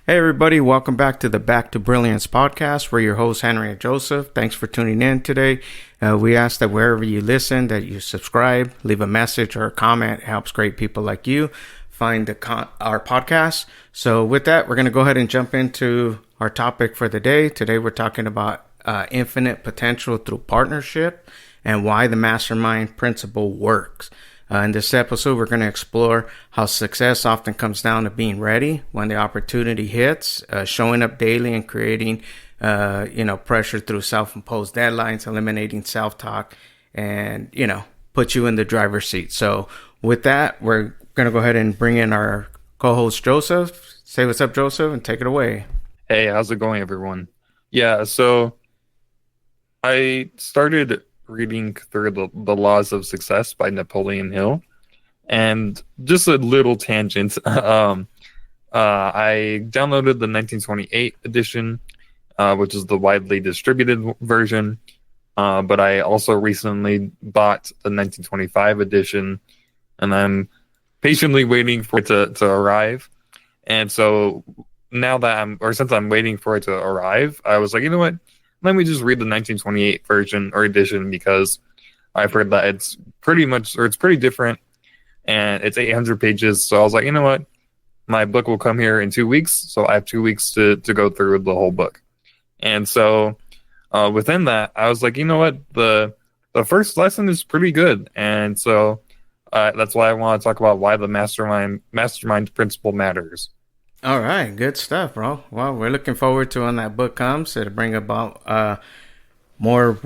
Hey everybody, welcome back to the Back to Brilliance podcast. We're your hosts, Henry and Joseph. Thanks for tuning in today. We ask that wherever you listen, that you subscribe, leave a message or a comment. It helps great people like you find our podcast. So with that, we're going to go ahead and jump into our topic for the day. Today we're talking about infinite potential through partnership and why the mastermind principle works. In this episode, we're going to explore how success often comes down to being ready when the opportunity hits, showing up daily and creating, pressure through self-imposed deadlines, eliminating self-talk, and, put you in the driver's seat. So with that, we're going to go ahead and bring in our co-host, Joseph. Say what's up, Joseph, and take it away. Hey, how's it going, everyone? Yeah, so I started reading through the Laws of Success by Napoleon Hill, and just a little tangent. I downloaded the 1928 edition, which is the widely distributed version, but I also recently bought the 1925 edition, and I'm patiently waiting for it to arrive. And so now that since I'm waiting for it to arrive, I was like, you know what? Let me just read the 1928 version or edition because I've heard that it's pretty different, and it's 800 pages. So I was like, you know what? My book will come here in 2 weeks, so I have 2 weeks to go through the whole book. And so within that, I was like, you know what? The first lesson is pretty good, and so that's why I want to talk about why the mastermind principle matters. All right, good stuff, bro. Well, we're looking forward to when that book comes. It'll bring about more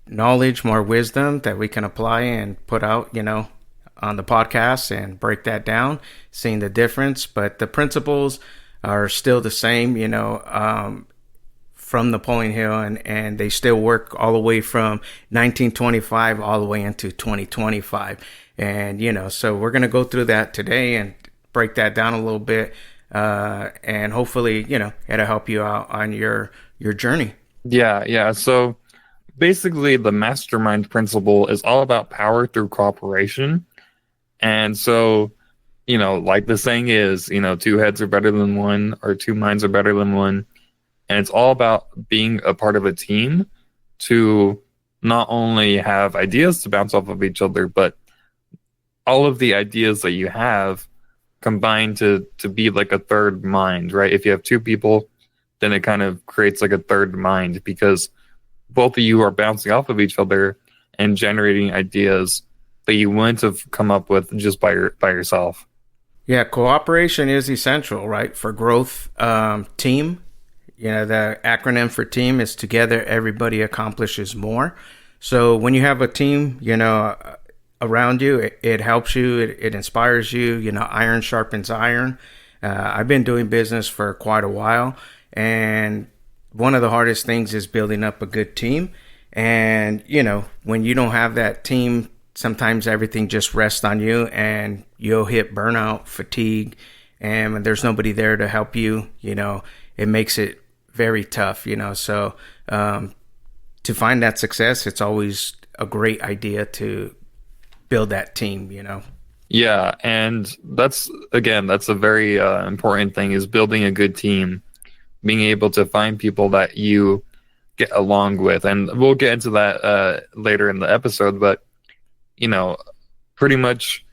knowledge, more wisdom that we can apply and put out, on the podcast and break that down, seeing the difference. But the principles are still the same, from Napoleon Hill, and they still work all the way from 1925 all the way into 2025. And, so we're going to go through that today and break that down a little bit. And hopefully, it'll help you out on your journey. Yeah. So basically, the mastermind principle is all about power through cooperation. And so, like the saying is, two heads are better than one, or two minds are better than one. And it's all about being a part of a team to not only have ideas to bounce off of each other, but all of the ideas that you have combined to be like a third mind, right? If you have two people, then it kind of creates like a third mind because both of you are bouncing off of each other and generating ideas that you wouldn't have come up with just by yourself. Yeah, cooperation is essential, right? For growth. Team, the acronym for team is together everybody accomplishes more. So when you have a team, around you, it helps you, it inspires you, iron sharpens iron. I've been doing business for quite a while, and one of the hardest things is building up a good team. And when you don't have that team, sometimes everything just rests on you, and you'll hit burnout, fatigue, and when there's nobody there to help you, it makes it very tough. So to find that success, it's always a great idea to build that team. Yeah, and that's a very important thing, is building a good team, being able to find people that you get along with. And we'll get into that later in the episode, but pretty much,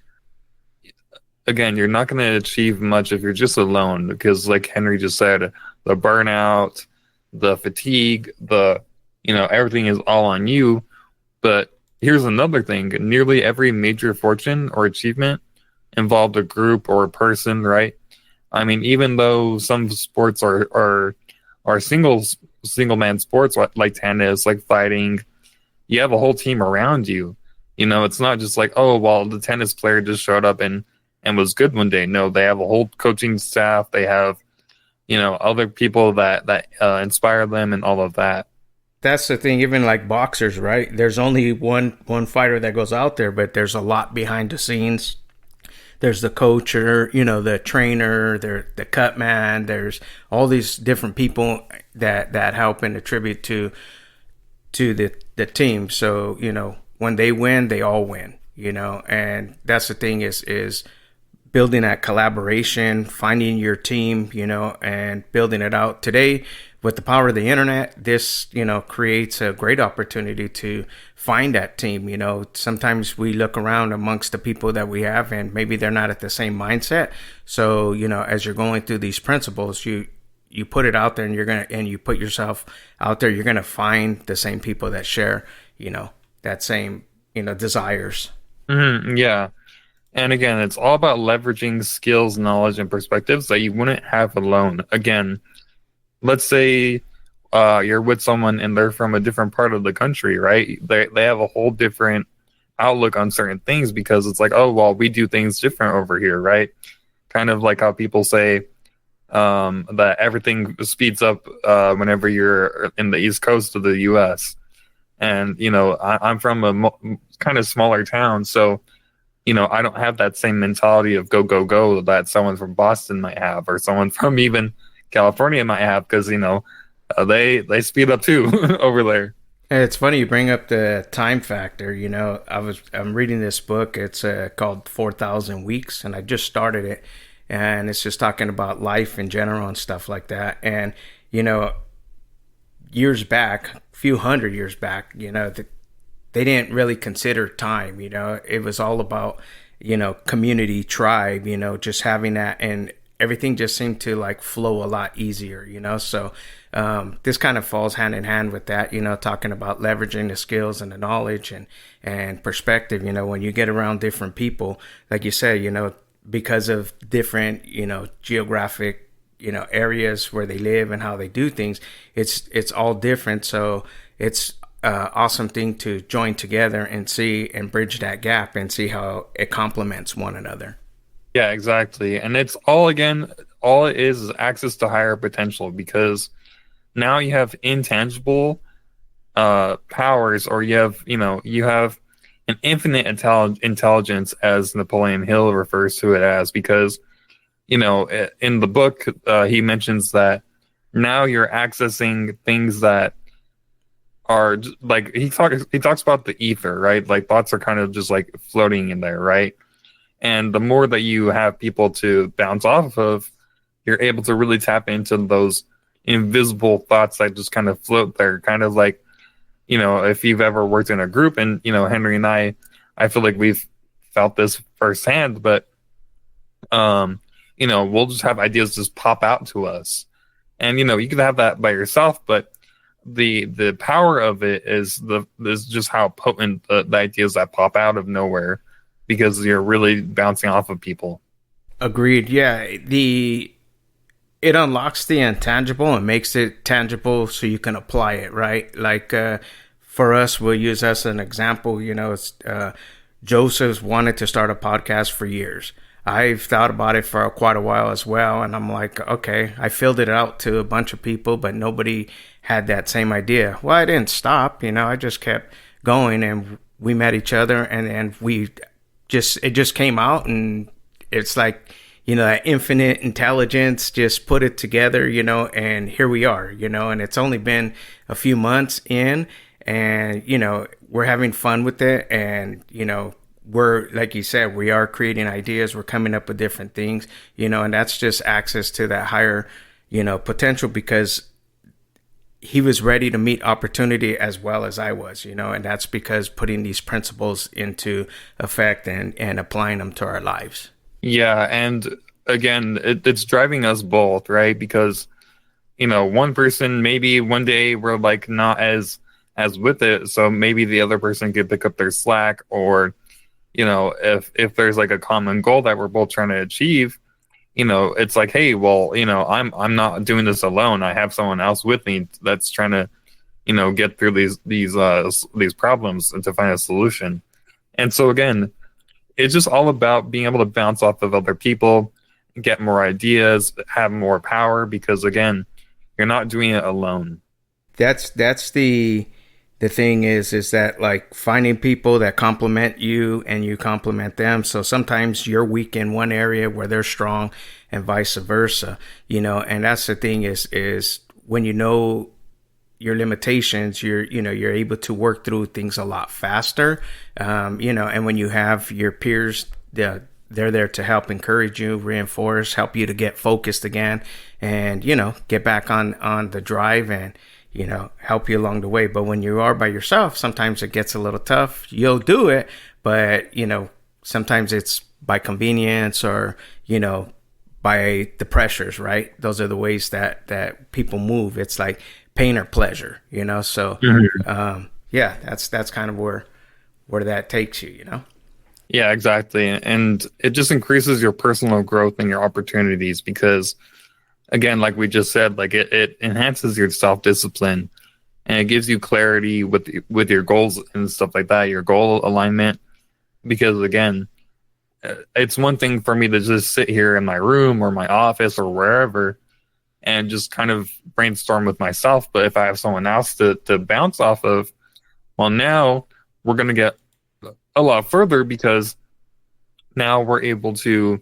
again, you're not going to achieve much if you're just alone, because like Henry just said, the burnout, the fatigue, everything is all on you. But here's another thing. Nearly every major fortune or achievement involved a group or a person, right? I mean, even though some sports are single man sports like tennis, like fighting, you have a whole team around you. It's not just like, oh, well, the tennis player just showed up and was good one day. No, they have a whole coaching staff. They have, other people that inspire them and all of that. That's the thing. Even like boxers, right? There's only one fighter that goes out there, but there's a lot behind the scenes. There's the coach, or the trainer, the cut man. There's all these different people that help and attribute to the team. So when they win, they all win. And that's the thing is building that collaboration, finding your team, and building it out. Today, with the power of the internet, this, creates a great opportunity to find that team. Sometimes we look around amongst the people that we have and maybe they're not at the same mindset. So, as you're going through these principles, you put it out there and you put yourself out there, you're going to find the same people that share, that same, desires. Yeah. And again, it's all about leveraging skills, knowledge, and perspectives that you wouldn't have alone. Again, let's say you're with someone and they're from a different part of the country, right? They have a whole different outlook on certain things because it's like, oh, well, we do things different over here, right? Kind of like how people say that everything speeds up whenever you're in the East Coast of the U.S. And, I'm from a kind of smaller town, so I don't have that same mentality of go, go, go that someone from Boston might have, or someone from even California might have, because, they speed up too over there. And it's funny you bring up the time factor. I'm reading this book. It's called 4,000 Weeks, and I just started it, and it's just talking about life in general and stuff like that. And, years back, a few hundred years back, they didn't really consider time. It was all about, community, tribe, just having that, and everything just seemed to like flow a lot easier, so this kind of falls hand in hand with that, talking about leveraging the skills and the knowledge and perspective. When you get around different people, like you said, because of different, geographic, areas where they live and how they do things, it's all different. So it's awesome thing to join together and see and bridge that gap and see how it complements one another. Yeah, exactly. And it's all it is access to higher potential, because now you have intangible powers, or you have an infinite intelligence, as Napoleon Hill refers to it as, because in the book he mentions that now you're accessing things that are like, he talks about the ether, right? Like thoughts are kind of just like floating in there, right? And the more that you have people to bounce off of, you're able to really tap into those invisible thoughts that just kind of float there. Kind of like, if you've ever worked in a group, and, Henry and I feel like we've felt this firsthand, but, we'll just have ideas just pop out to us. And, you can have that by yourself, but the power of it is just how potent the ideas that pop out of nowhere, because you're really bouncing off of people. Agreed. Yeah. It unlocks the intangible and makes it tangible so you can apply it, right? Like, for us, we'll use us as an example. It's Joseph's wanted to start a podcast for years. I've thought about it for quite a while as well. And I'm like, okay, I filled it out to a bunch of people, but nobody had that same idea. Well, I didn't stop, I just kept going, and we met each other, and it just came out, and it's like, that infinite intelligence just put it together, and here we are, and it's only been a few months in, and, we're having fun with it. And, we're, like you said, we are creating ideas. We're coming up with different things, and that's just access to that higher, potential, because he was ready to meet opportunity as well as I was, and that's because putting these principles into effect and applying them to our lives. Yeah, and again, it's driving us both, right? Because, one person, maybe one day we're like not as with it, so maybe the other person could pick up their slack, or, if there's like a common goal that we're both trying to achieve, it's like, hey, well, I'm not doing this alone. I have someone else with me that's trying to, get through these problems and to find a solution. And so again, it's just all about being able to bounce off of other people, get more ideas, have more power, because again, you're not doing it alone. That's the thing is that, like, finding people that complement you and you complement them. So sometimes you're weak in one area where they're strong, and vice versa, and that's the thing is when your limitations, you're able to work through things a lot faster, and when you have your peers, the they're there to help encourage you, reinforce, help you to get focused again, and get back on the drive, and help you along the way. But when you are by yourself, sometimes it gets a little tough. You'll do it, but sometimes it's by convenience, or by the pressures, right? Those are the ways that people move. It's like pain or pleasure, so yeah, that's kind of where that takes you. Yeah, exactly. And it just increases your personal growth and your opportunities because, again, like we just said, like it enhances your self-discipline, and it gives you clarity with your goals and stuff like that, your goal alignment. Because again, it's one thing for me to just sit here in my room or my office or wherever and just kind of brainstorm with myself. But if I have someone else to bounce off of, well, now we're going to get a lot further because now we're able to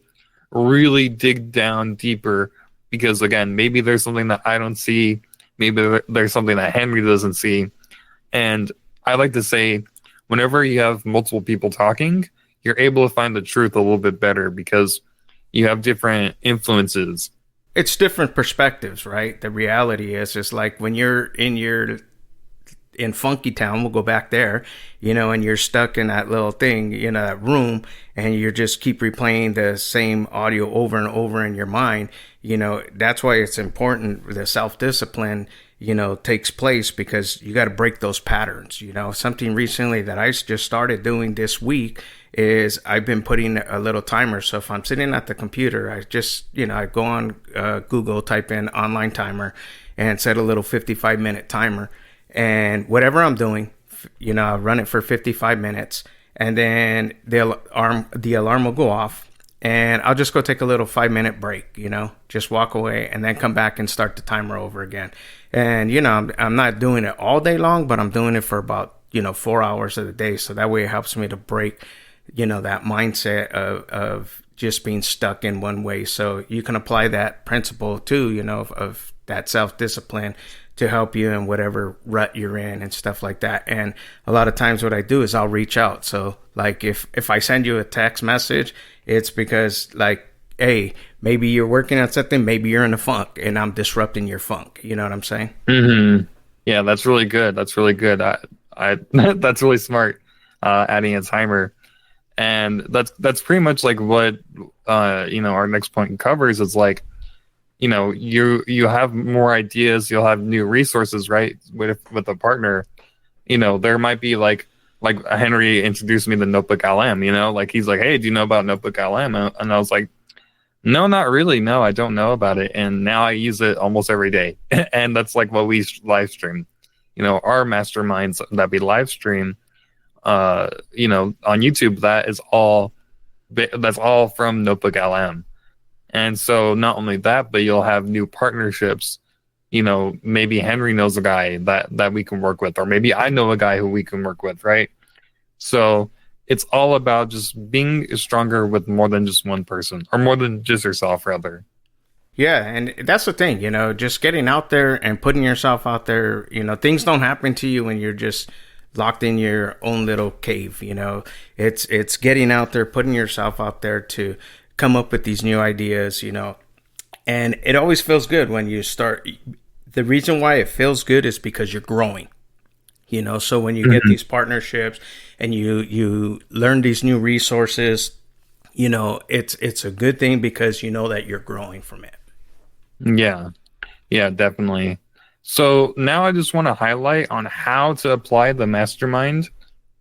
really dig down deeper. Because again, maybe there's something that I don't see, maybe there's something that Henry doesn't see. And I like to say, whenever you have multiple people talking, you're able to find the truth a little bit better because you have different influences. It's different perspectives, right? The reality is like when you're in Funky Town, we'll go back there, and you're stuck in that little thing, that room, and you just keep replaying the same audio over and over in your mind. That's why it's important the self-discipline, takes place, because you got to break those patterns. Something recently that I just started doing this week is I've been putting a little timer. So if I'm sitting at the computer, I just, I go on Google, type in online timer, and set a little 55-minute timer. And whatever I'm doing, I run it for 55 minutes, and then the alarm will go off, and I'll just go take a little 5-minute break, just walk away, and then come back and start the timer over again. And, I'm not doing it all day long, but I'm doing it for about, 4 hours of the day. So that way it helps me to break, that mindset of just being stuck in one way. So you can apply that principle too, of that self-discipline to help you in whatever rut you're in and stuff like that. And a lot of times what I do is I'll reach out. So like if I send you a text message, it's because like, hey, maybe you're working on something, maybe you're in a funk, and I'm disrupting your funk. You know what I'm saying? Mm-hmm. Yeah, that's really good. That's really good. I that's really smart. Adding a timer, and that's pretty much like what our next point covers. Is like, you have more ideas, you'll have new resources, right? With a partner, there might be like Henry introduced me to Notebook LM. Like he's like, hey, do you know about Notebook LM? And I was like, no, not really. No, I don't know about it. And now I use it almost every day. And that's like what we live stream. Our masterminds that we live stream, on YouTube, that's all from Notebook LM. And so not only that, but you'll have new partnerships. Maybe Henry knows a guy that we can work with, or maybe I know a guy who we can work with, right? So it's all about just being stronger with more than just one person, or more than just yourself, rather. Yeah, and that's the thing, just getting out there and putting yourself out there. Things don't happen to you when you're just locked in your own little cave. It's getting out there, putting yourself out there to come up with these new ideas, and it always feels good when you start. The reason why it feels good is because you're growing. So when you get these partnerships and you learn these new resources, it's a good thing because you know that you're growing from it. Yeah, definitely. So now I just want to highlight on how to apply the mastermind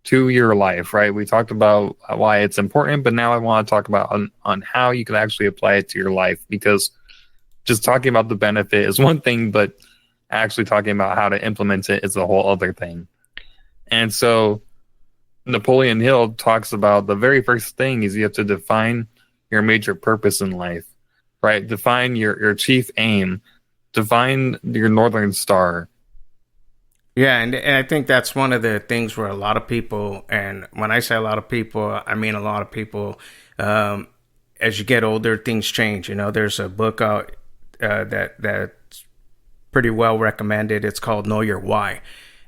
to your life, right? We talked about why it's important, but now I want to talk about on how you can actually apply it to your life, because just talking about the benefit is one thing, but actually talking about how to implement it is a whole other thing. And so Napoleon Hill talks about the very first thing is you have to define your major purpose in life, right? Define your chief aim, define your Northern Star. Yeah, and I think that's one of the things where a lot of people, and when I say a lot of people, I mean a lot of people, as you get older, things change. There's a book out that's pretty well recommended. It's called Know Your Why.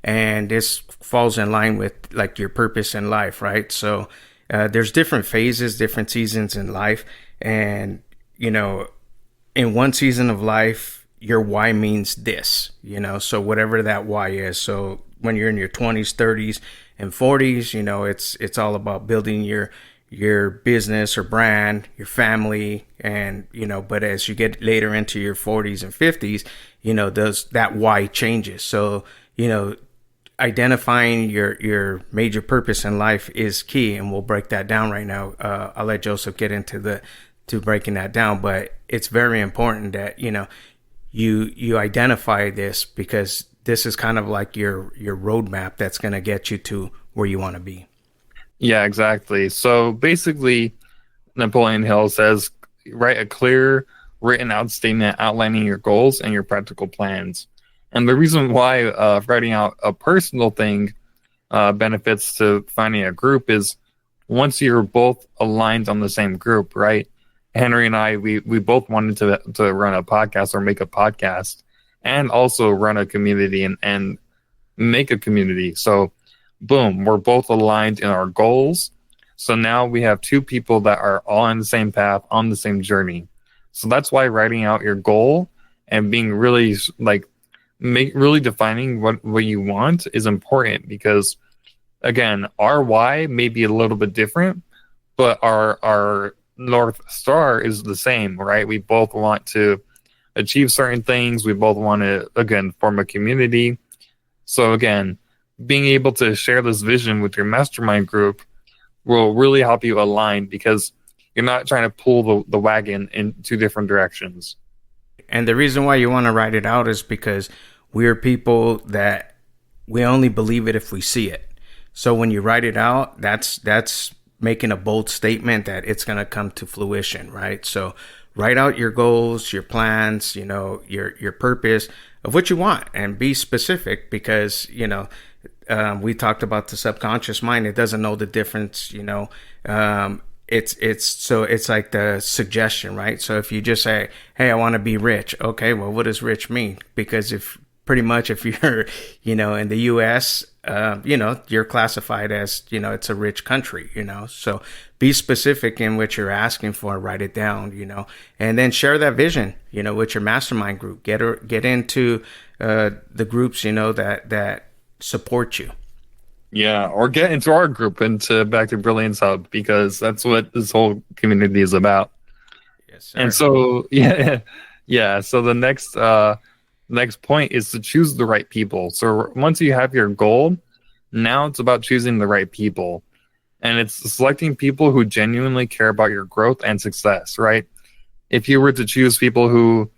And this falls in line with like your purpose in life, right? So there's different phases, different seasons in life. And, in one season of life, your why means this, so whatever that why is. So when you're in your 20s, 30s, and 40s, it's all about building your business or brand, your family, and but as you get later into your 40s and 50s, that why changes. So, identifying your major purpose in life is key, and we'll break that down right now. I'll let Joseph get into breaking that down, but it's very important that you identify this, because this is kind of like your roadmap that's going to get you to where you want to be. Yeah, exactly. So basically, Napoleon Hill says, write a clear, written out statement outlining your goals and your practical plans. And the reason why writing out a personal thing benefits to finding a group is once you're both aligned on the same group, right? Henry and I, we both wanted to run a podcast or make a podcast and also run a community and make a community. So boom, we're both aligned in our goals. So now we have two people that are all on the same path, on the same journey. So that's why writing out your goal and being really really defining what you want is important, because again, our why may be a little bit different, but our North Star is the same, right? We both want to achieve certain things. We both want to, again, form a community. So again, being able to share this vision with your mastermind group will really help you align, because you're not trying to pull the wagon in two different directions. And the reason why you want to write it out is because we're people that we only believe it if we see it. So when you write it out, that's making a bold statement that it's going to come to fruition, right? So write out your goals, your plans, your purpose of what you want, and be specific, because, we talked about the subconscious mind. It doesn't know the difference, it's like the suggestion, right? So if you just say, hey, I want to be rich. Okay, well, what does rich mean? Because if you're, in the US, you're classified as, it's a rich country, so be specific in what you're asking for, write it down, and then share that vision, with your mastermind group. Get into the groups, that support you. Yeah, or get into our group, into Back to Brilliance Hub, because that's what this whole community is about. Yes, sir. And so, yeah. So the next point is to choose the right people. So once you have your goal, now it's about choosing the right people. And it's selecting people who genuinely care about your growth and success, right? If you were to choose people who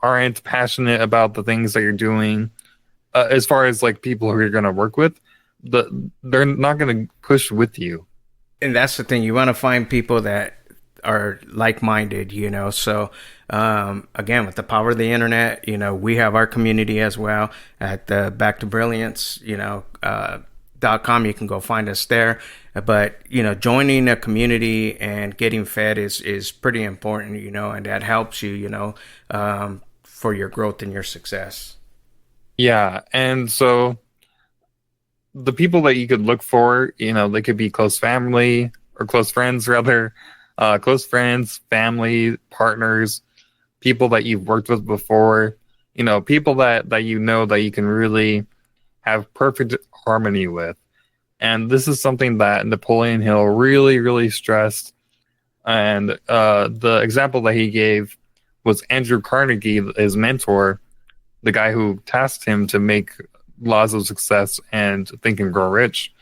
aren't passionate about the things that you're doing, as far as like people who you're going to work with, they're not going to push with you. And that's the thing. You want to find people that are like-minded, so again, with the power of the internet, we have our community as well at the Back to Brilliance, .com. You can go find us there, but joining a community and getting fed is pretty important, and that helps you, for your growth and your success. Yeah, and so the people that you could look for, they could be close family or close friends, rather. Close friends, family, partners, people that you've worked with before, people that that you can really have perfect harmony with. And this is something that Napoleon Hill really, really stressed. And the example that he gave was Andrew Carnegie, his mentor, the guy who tasked him to make Laws of Success and Think and Grow Rich.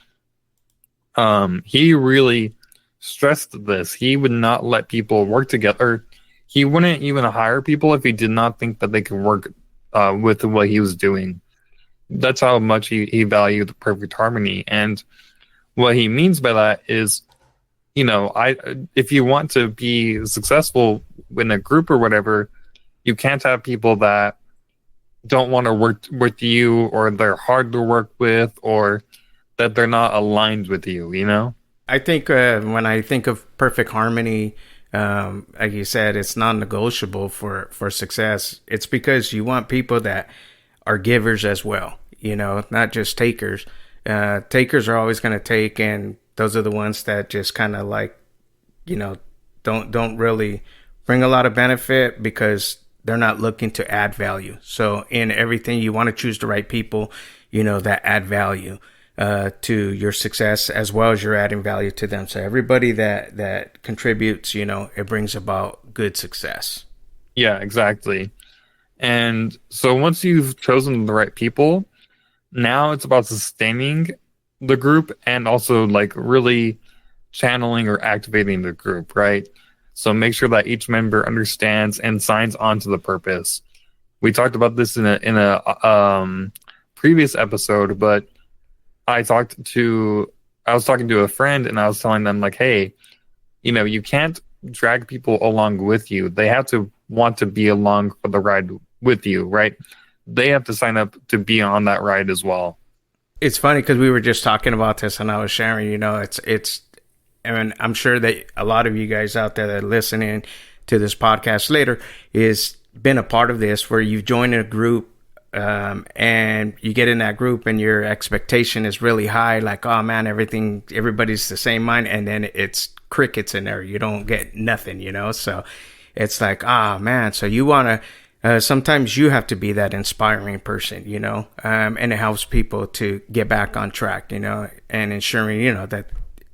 He really stressed this. He would not let people work together. He wouldn't even hire people if he did not think that they could work with what he was doing. That's how much he valued perfect harmony. And what he means by that is, if you want to be successful in a group or whatever, you can't have people that don't want to work with you, or they're hard to work with, or that they're not aligned with you, I think when I think of perfect harmony, like you said, it's non-negotiable for success. It's because you want people that are givers as well, not just takers. Takers are always going to take, and those are the ones that just kind of like, you know, don't really bring a lot of benefit because they're not looking to add value. So in everything, you want to choose the right people, you know, that add value to your success, as well as you're adding value to them. So everybody that contributes, you know, it brings about good success. Yeah, exactly. And so once you've chosen the right people, now it's about sustaining the group and also like really channeling or activating the group, right? So make sure that each member understands and signs on to the purpose. We talked about this in a previous episode, but I was talking to a friend and I was telling them like, hey, you know, you can't drag people along with you. They have to want to be along for the ride with you, right? They have to sign up to be on that ride as well. It's funny because we were just talking about this and I was sharing, you know, it's, I mean, I'm sure that a lot of you guys out there that are listening to this podcast later is been a part of this where you've joined a group and you get in that group and your expectation is really high, like, oh man, everybody's the same mind, and then it's crickets in there. You don't get nothing, you know? So it's like, ah, man. So you want to, sometimes you have to be that inspiring person, you know, and it helps people to get back on track, you know, and ensuring, you know, that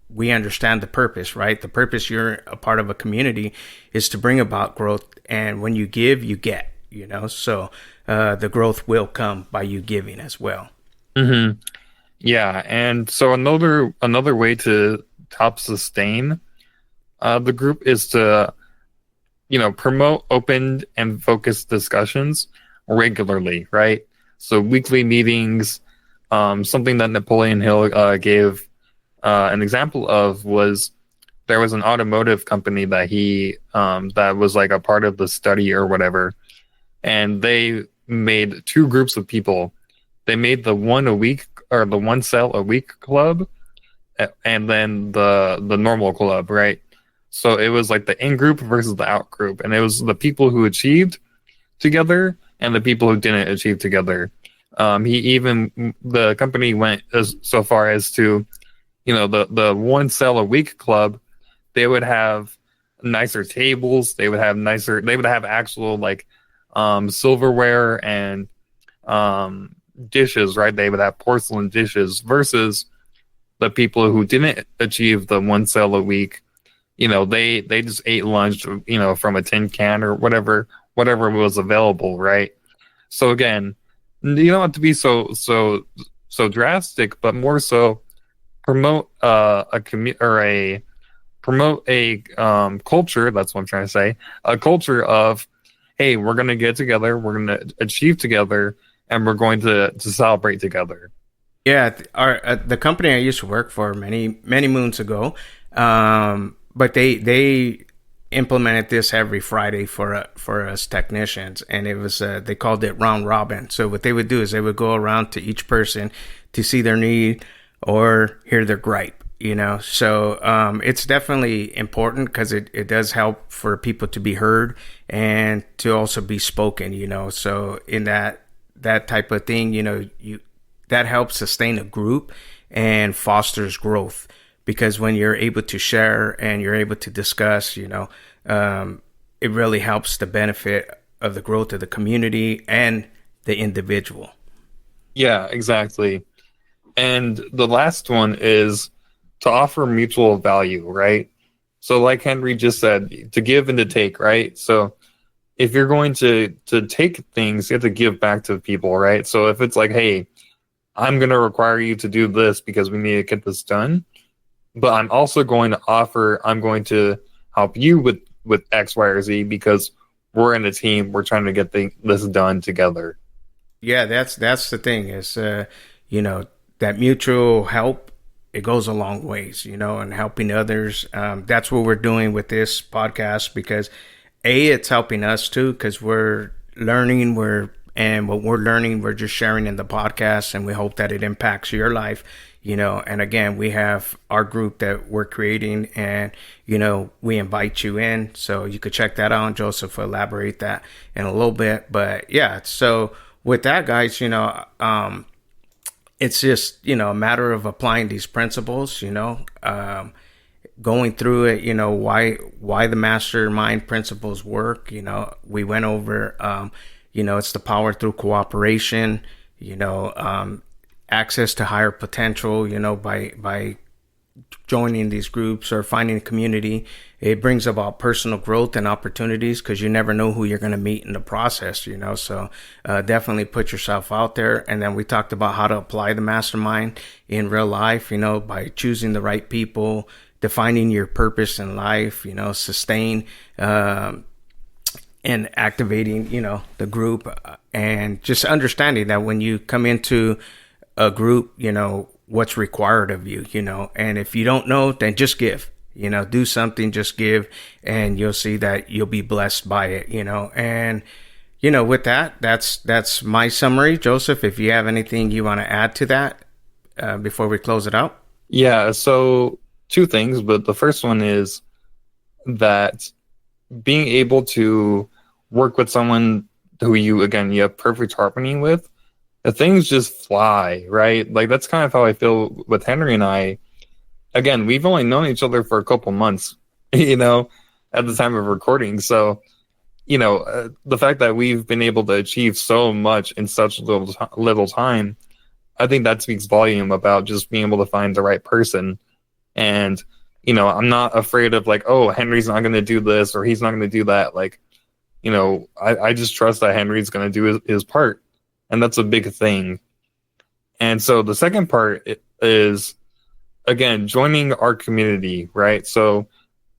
we understand the purpose, right? The purpose, you're a part of a community, is to bring about growth. And when you give, you get, you know, so the growth will come by you giving as well. Mm-hmm. Yeah. And so another way to help sustain the group is to, you know, promote open and focused discussions regularly, right? So weekly meetings, something that Napoleon Hill gave an example of was there was an automotive company that he that was like a part of the study or whatever, and they made two groups of people. They made the one a week or the one sale a week club, and then the normal club, right? So it was like the in group versus the out group, and it was the people who achieved together and the people who didn't achieve together. The company went so far as to, you know, the one sale a week club, they would have nicer tables, they would have actual like silverware and dishes, right? They would have porcelain dishes versus the people who didn't achieve the one sale a week. You know, they just ate lunch, you know, from a tin can or whatever was available, right? So again, you don't have to be so drastic, but more so promote promote a culture. That's what I'm trying to say. A culture of, hey, we're going to get together, we're going to achieve together, and we're going to celebrate together. Yeah, the company I used to work for many moons ago, but they implemented this every Friday for us technicians, and it was they called it round robin. So what they would do is they would go around to each person to see their need or hear their gripe, you know. So it's definitely important because it does help for people to be heard and to also be spoken, you know. So in that type of thing, you know, that helps sustain a group and fosters growth, because when you're able to share and you're able to discuss, you know, it really helps the benefit of the growth of the community and the individual. Yeah, exactly. And the last one is to offer mutual value, right? So like Henry just said, to give and to take, right? So if you're going to take things, you have to give back to people, right? So if it's like, hey, I'm going to require you to do this because we need to get this done, but I'm also going to help you with X, Y, or Z because we're in a team. We're trying to get this done together. Yeah, that's the thing is, you know, that mutual help, it goes a long ways, you know, and helping others. That's what we're doing with this podcast because it's helping us too, because we're learning, and what we're learning, we're just sharing in the podcast, and we hope that it impacts your life, you know. And again, we have our group that we're creating, and, you know, we invite you in, so you could check that out. Joseph will elaborate that in a little bit, but yeah. So with that, guys, you know, it's just, a matter of applying these principles, going through it, why the mastermind principles work. We went over, it's the power through cooperation, access to higher potential, by joining these groups or finding a community. It brings about personal growth and opportunities because you never know who you're going to meet in the process, so definitely put yourself out there. And then we talked about how to apply the mastermind in real life, by choosing the right people, defining your purpose in life, sustain and activating, the group, and just understanding that when you come into a group, what's required of you, and if you don't know, then just give, do something, just give, and you'll see that you'll be blessed by it, and, with that, that's my summary. Joseph, if you have anything you want to add to that, before we close it out. Yeah. So two things, but the first one is that being able to work with someone who you have perfect harmony with, the things just fly, right? Like that's kind of how I feel with Henry and I. Again, we've only known each other for a couple months, at the time of recording. So, the fact that we've been able to achieve so much in such little time, I think that speaks volume about just being able to find the right person. And, I'm not afraid of like, oh, Henry's not going to do this or he's not going to do that. Like, I just trust that Henry's going to do his part. And that's a big thing. And so the second part is, again, joining our community, right? So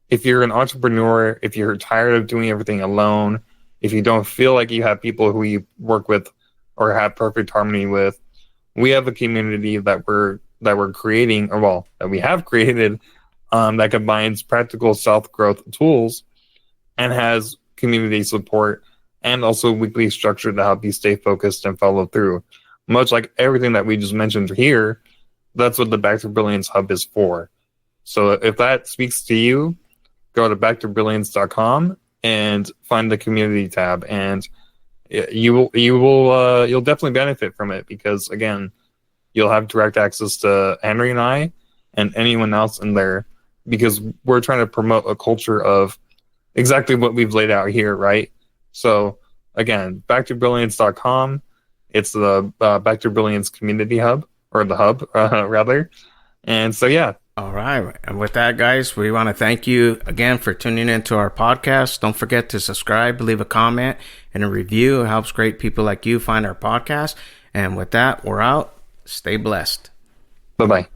if you're an entrepreneur, if you're tired of doing everything alone, if you don't feel like you have people who you work with or have perfect harmony with, we have a community that we're creating, that we have created, that combines practical self-growth tools and has community support and also weekly structure to help you stay focused and follow through. Much like everything that we just mentioned here, that's what the Back to Brilliance Hub is for. So if that speaks to you, go to backtobrilliance.com and find the community tab, and you'll definitely benefit from it because, again, you'll have direct access to Henry and I and anyone else in there because we're trying to promote a culture of exactly what we've laid out here, right? So again, backtobrilliance.com. It's the Back to Brilliance Community Hub, or the Hub, rather. And so, yeah. All right. And with that, guys, we want to thank you again for tuning into our podcast. Don't forget to subscribe, leave a comment, and a review. It helps great people like you find our podcast. And with that, we're out. Stay blessed. Bye-bye.